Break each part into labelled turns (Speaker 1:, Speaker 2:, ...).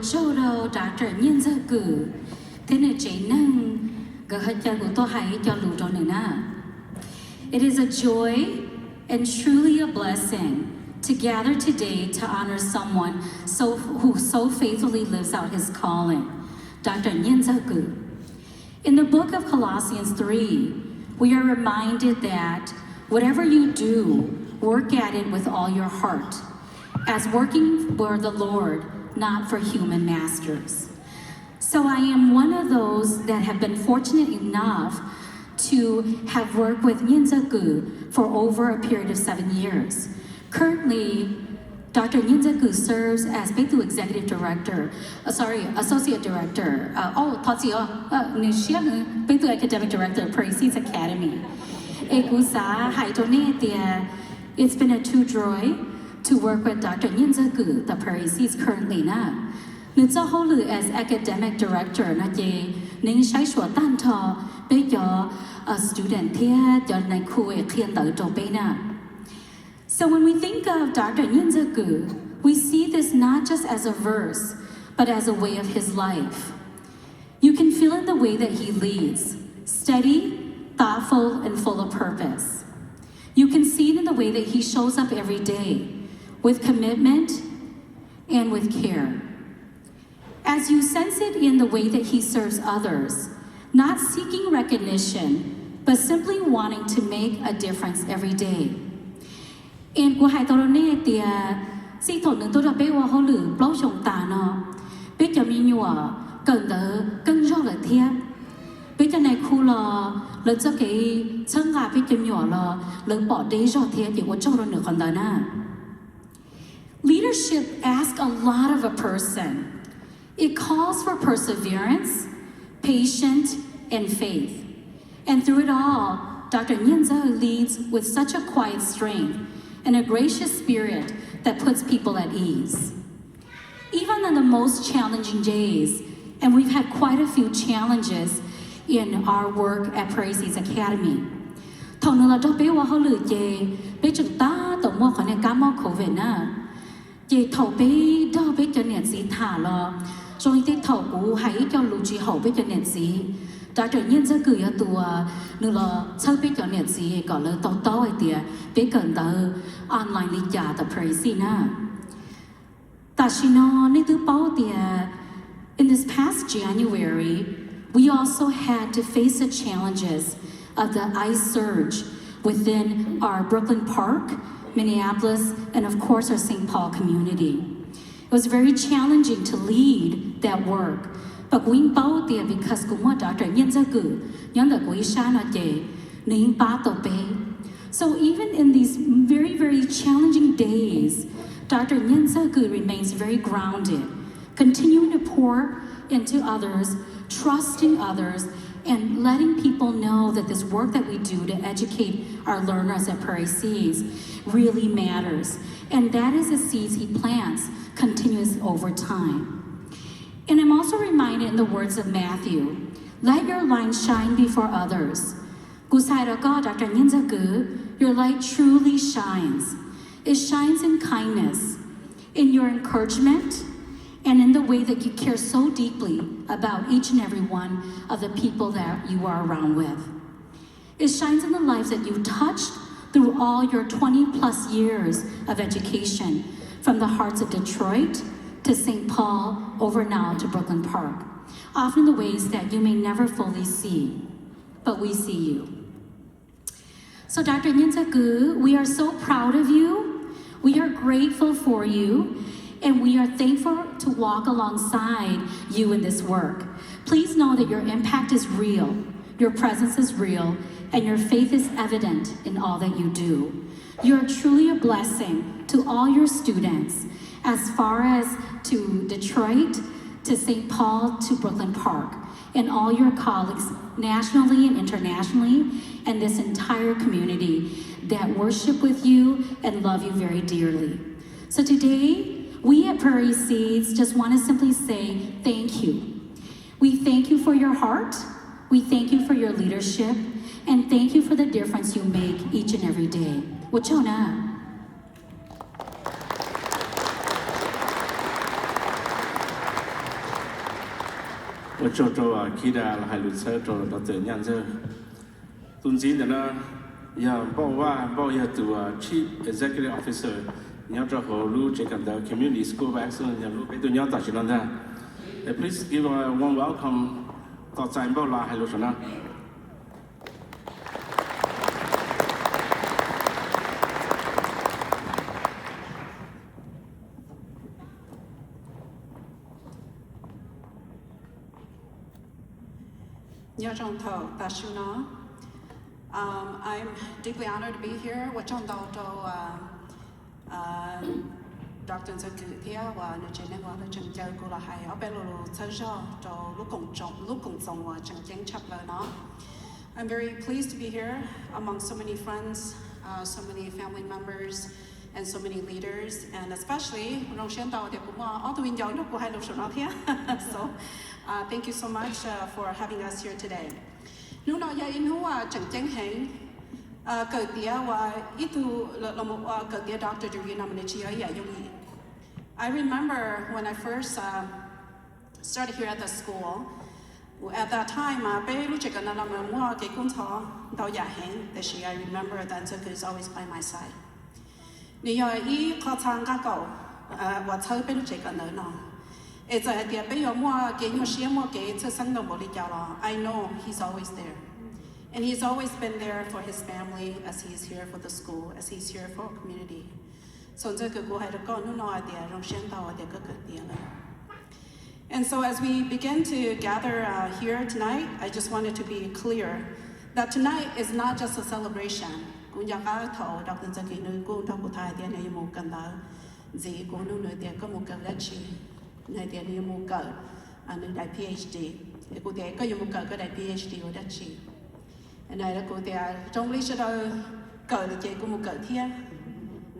Speaker 1: Châu đầu Dr. Nhân Gia Cử thế này chế năng gỡ hết cho của tôi hãy cho lũ cho nữa nè. It is a joy and truly a blessing to gather today to honor someone who so faithfully lives out his calling, Dr. Nhân Gia Cử. In the book of Colossians 3, we are reminded that whatever you do, work at it with all your heart, as working for the Lord, not for human masters. So I am one of those that have been fortunate enough to have worked with Nhân Gia Cử for over a period of 7 years. Currently, Dr. Nhân Gia Cử serves as Beitu Executive Director, Associate Director, Beitu Academic Director of Prairie Seeds Academy. It's been a true joy to work with Dr. Nhân Gia Cử, the Prairie Seeds currently now. As Academic Director, student So when we think of Dr. Nhân Gia Cử, we see this not just as a verse, but as a way of his life. You can feel in the way that he leads, steady, thoughtful, and full of purpose. You can see it in the way that he shows up every day, with commitment and with care. As you sense it in the way that he serves others, not seeking recognition, but simply wanting to make a difference every day. And của hai tôi này thì sĩ thổ nữ tôi đã biết qua họ lử bao trồng tà nó biết cho mình nhua cần đỡ cân rõ là thiệt biết cho này khu là lớn cho cái chân gà biết cho nhua là lớn bỏ đi rõ thiệt thì của châu rồi nữa còn đỡ na. Leadership asks a lot of a person. It calls for perseverance, patience, and faith. And through it all, Dr. Nhân Gia leads with such a quiet strength and a gracious spirit that puts people at ease. Even on the most challenging days, and we've had quite a few challenges in our work at Prairie Seeds Academy. Thầu nữa là cho bé qua họ lử chê, bé chúng ta tổng mua khỏi này cá mò khẩu về nè. Chê thầu bé đó bé cho nền gì thả lo, rồi thế thầu cũ hãy cho lũ trí hậu bé cho nền gì. Dr. Nhân Gia Cử ở tù nữa là sau bé cho nền gì có lỡ tao tao ấy tìa, bé cần tao online lý giả tập Prairie Seeds nè. Ta chỉ nó nên từ bao tìa. In this past January, we also had to face the challenges of the ice surge within our Brooklyn Park, Minneapolis, and of course our St. Paul community. It was very challenging to lead that work, but we bao there because của Dr. Nhân Gia Cử, nhóm được quý sa nó chế, nên ba tổ bé. So even in these very, very challenging days, Dr. Nhân Gia Cử remains very grounded, continuing to pour into others, trusting others, and letting people know that this work that we do to educate our learners at Prairie Seeds really matters. And that is the seeds he plants continuous over time. And I'm also reminded in the words of Matthew, let your light shine before others. Dr. Nhân Gia Cử, your light truly shines. It shines in kindness, in your encouragement, and in the way that you care so deeply about each and every one of the people that you are around with. It shines in the lives that you've touched through all your 20 plus years of education, from the hearts of Detroit to St. Paul, over now to Brooklyn Park, often in the ways that you may never fully see, but we see you. So Dr. Nhân Gia Cử, we are so proud of you. We are grateful for you. And we are thankful to walk alongside you in this work. Please know that your impact is real, your presence is real, and your faith is evident in all that you do. You're truly a blessing to all your students, as far as to Detroit, to St. Paul, to Brooklyn Park, and all your colleagues nationally and internationally, and this entire community that worship with you and love you very dearly. So today, we at Prairie Seeds just want to simply say thank you. We thank you for your heart, we thank you for your leadership, and thank you for the difference you make each and every day. Wachona.
Speaker 2: 我做做其他还有车做到这样子，总之的呢，要报要做 Chief Executive Officer， 你要做好路这个的 Community School Vaccine， 要路被对你要打起来的。Please give a warm welcome ต่อใจ报啦还有什么？I'm
Speaker 3: deeply honored to be here. Dr. Zakutia wa Nujene wa Cheng Jiao Gula Hai, Abelo Taja, Lukong Zong wa Cheng Jeng Chapla Na. I'm very pleased to be here among so many friends, so many family members, and so many leaders, and especially so thank you so much for having us here today. I remember when I first started here at the school. At that time, I remember that Zuku is always by my side. I know he's always there. And he's always been there for his family, as he's here for the school, as he's here for our community. And so as we begin to gather here tonight, I just wanted to be clear that tonight is not just a celebration. And I go there, don't leave it go here.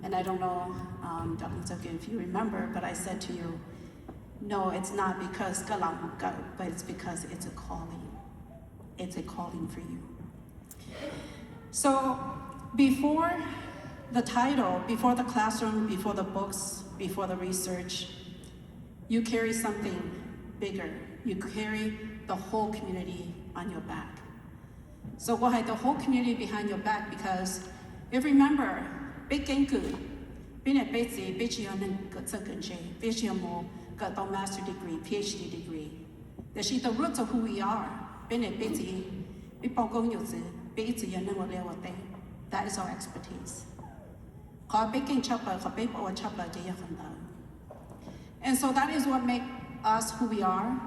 Speaker 3: And I don't know, if you remember, but I said to you, no, it's not because Galam go, but it's because it's a calling. It's a calling for you. So before the title, before the classroom, before the books, before the research, you carry something bigger. You carry the whole community on your back. So we'll have the whole community behind your back because if you remember, big genku, being a basic, got a master's degree, PhD degree. That's the roots of who we are. That is our expertise. And so that is what makes us who we are,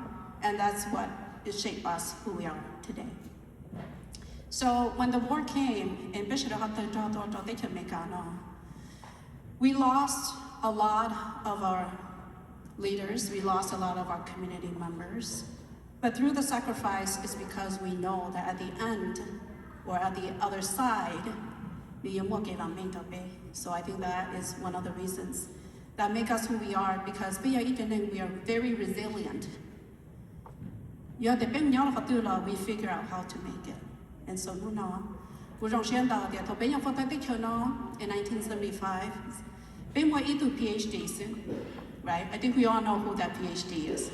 Speaker 3: and that's what shapes us who we are today. So when the war came, we lost a lot of our leaders, we lost a lot of our community members. But through the sacrifice, it's because we know that at the end, or at the other side, so I think that is one of the reasons that make us who we are, because we are very resilient. We figure out how to make it. And so in 1975, PhDs, right? I think we all know who that PhD is.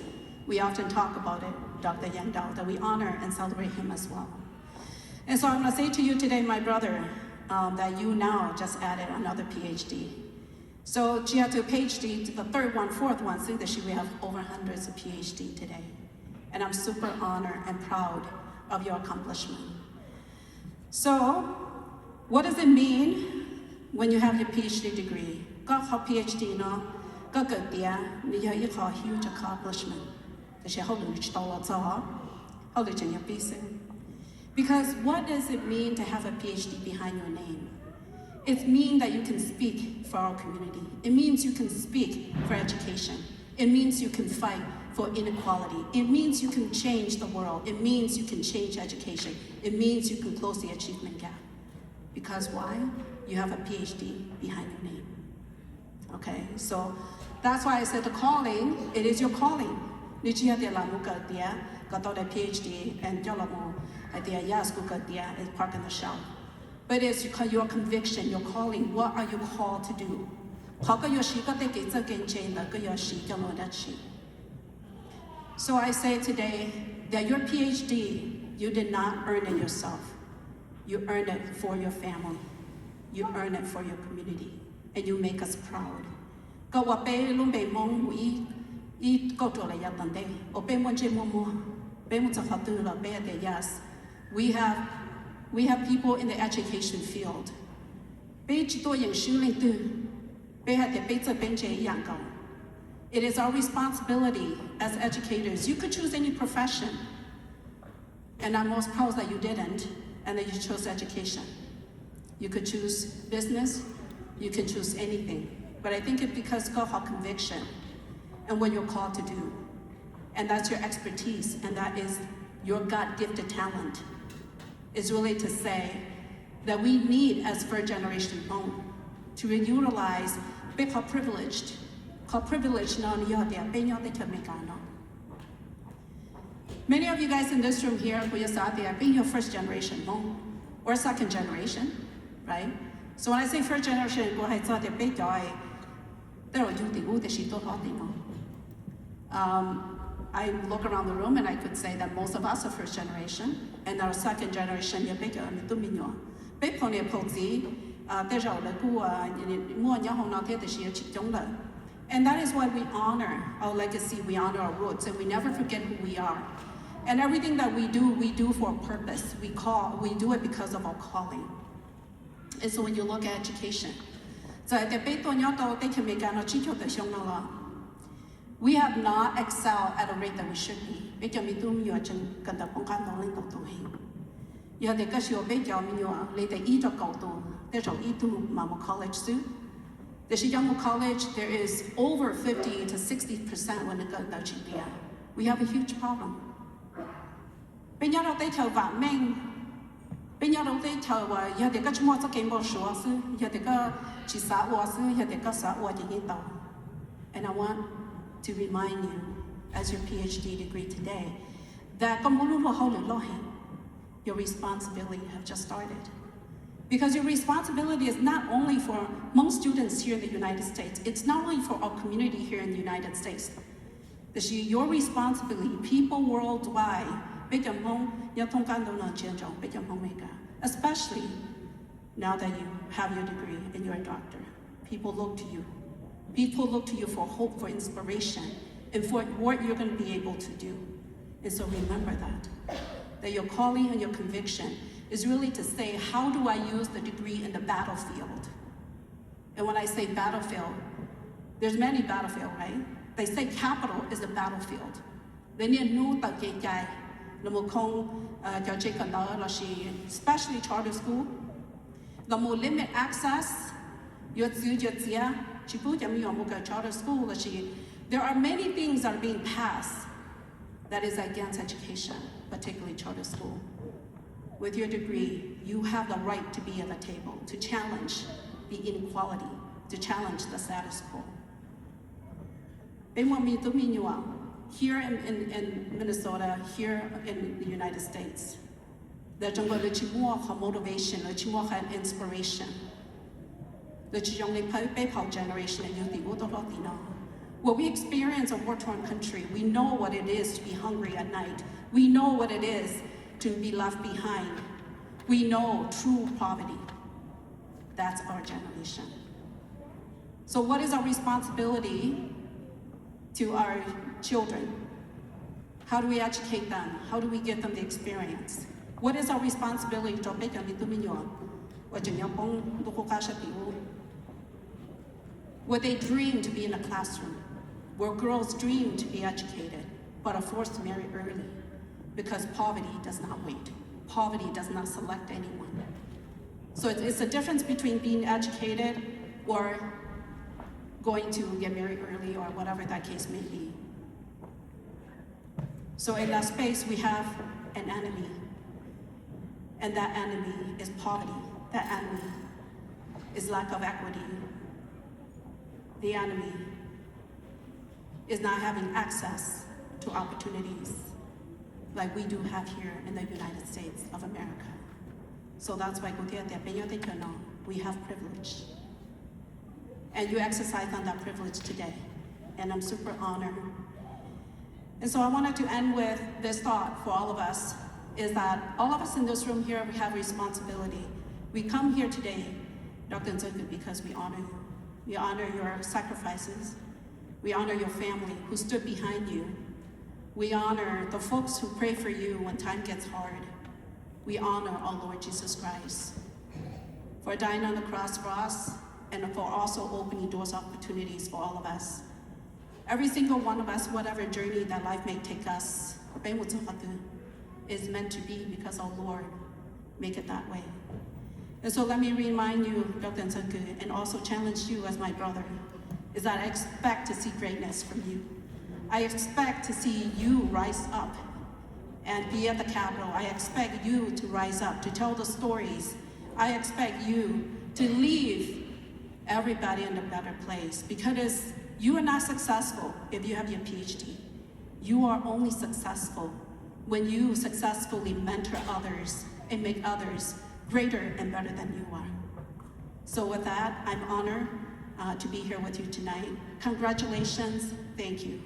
Speaker 3: We often talk about it, Dr. Yang Dao, that we honor and celebrate him as well. And so I'm gonna say to you today, my brother, that you now just added another PhD. So she had to PhD, the third one, fourth one, so that we have over hundreds of PhD today. And I'm super honored and proud of your accomplishment. So, what does it mean when you have your PhD degree? Got a PhD, no? Got good, yeah. You have a huge accomplishment. Because what does it mean to have a PhD behind your name? It means that you can speak for our community. It means you can speak for education. It means you can fight for inequality. It means you can change the world. It means you can change education. It means you can close the achievement gap. Because why? You have a PhD behind your name. Okay, so that's why I said the calling, it is your calling. Nichia de la muka dia, got the PhD, and Jolamo, idea yes, kuka dia, is park in the shop. But it's your conviction, your calling. What are you called to do? So I say today, that your PhD, you did not earn it yourself. You earned it for your family. You earn it for your community. And you make us proud. Ka wa pe lumbe mong I go to la ya tande. O pe mon je momo. Pe mo tsa khatu la pe de yes. We have people in the education field. Pe chi to yang shu ling tu. Pe ha de pe tsa ben je yang go. It is our responsibility as educators. You could choose any profession. And I'm most proud that you didn't, and that you chose education. You could choose business, you can choose anything. But I think it's because of our conviction and what you're called to do. And that's your expertise, and that is your God-gifted talent. Is really to say that we need, as first generation Hmong, to utilize big privileged, many of you guys in this room here, being your first generation Hmong or second generation, right? So when I say first generation, I look around the room and I could say that most of us are first generation, and our second generation, and that is why we honor our legacy, we honor our roots, and we never forget who we are. And everything that we do for a purpose. We do it because of our calling. And so when you look at education, we have not excelled at a rate that we should be. College too. The Shiyangu College, there is over 50 to 60% when it comes to GPA. We have a huge problem. And I want to remind you, as your PhD degree today, that your responsibility have just started. Because your responsibility is not only for most students here in the United States, it's not only for our community here in the United States. This is your responsibility, people worldwide, especially now that you have your degree and you're a doctor. People look to you. People look to you for hope, for inspiration, and for what you're going to be able to do. And so remember that your calling and your conviction is really to say, how do I use the degree in the battlefield? And when I say battlefield, there's many battlefields, right? They say capital is a battlefield. Especially charter school, the more limit access, charter school, there are many things that are being passed that is against education, particularly charter school. With your degree, you have the right to be at the table, to challenge the inequality, to challenge the status quo. Here in Minnesota, here in the United States, there's more motivation, more inspiration. Generation. When we experience a war-torn country, we know what it is to be hungry at night. We know what it is to be left behind. We know true poverty. That's our generation. So what is our responsibility to our children? How do we educate them? How do we give them the experience? What is our responsibility? Where they dream to be in a classroom, where girls dream to be educated, but are forced to marry early. Because poverty does not wait. Poverty does not select anyone. So it's a difference between being educated or going to get married early or whatever that case may be. So in that space, we have an enemy. And that enemy is poverty. That enemy is lack of equity. The enemy is not having access to opportunities like we do have here in the United States of America. So that's why we have privilege. And you exercise on that privilege today. And I'm super honored And so I wanted to end with this thought for all of us, is that all of us in this room here, we have responsibility. We come here today, Dr. Nzungu, because we honor you. We honor your sacrifices. We honor your family who stood behind you. We honor the folks who pray for you when time gets hard. We honor our Lord Jesus Christ for dying on the cross for us and for also opening doors of opportunities for all of us. Every single one of us, whatever journey that life may take us, is meant to be because our Lord make it that way. And so let me remind you, Dr. Nzungu, and also challenge you as my brother, is that I expect to see greatness from you. I expect to see you rise up and be at the Capitol. I expect you to rise up, to tell the stories. I expect you to leave everybody in a better place, because you are not successful if you have your PhD. You are only successful when you successfully mentor others and make others greater and better than you are. So with that, I'm honored to be here with you tonight. Congratulations, thank you.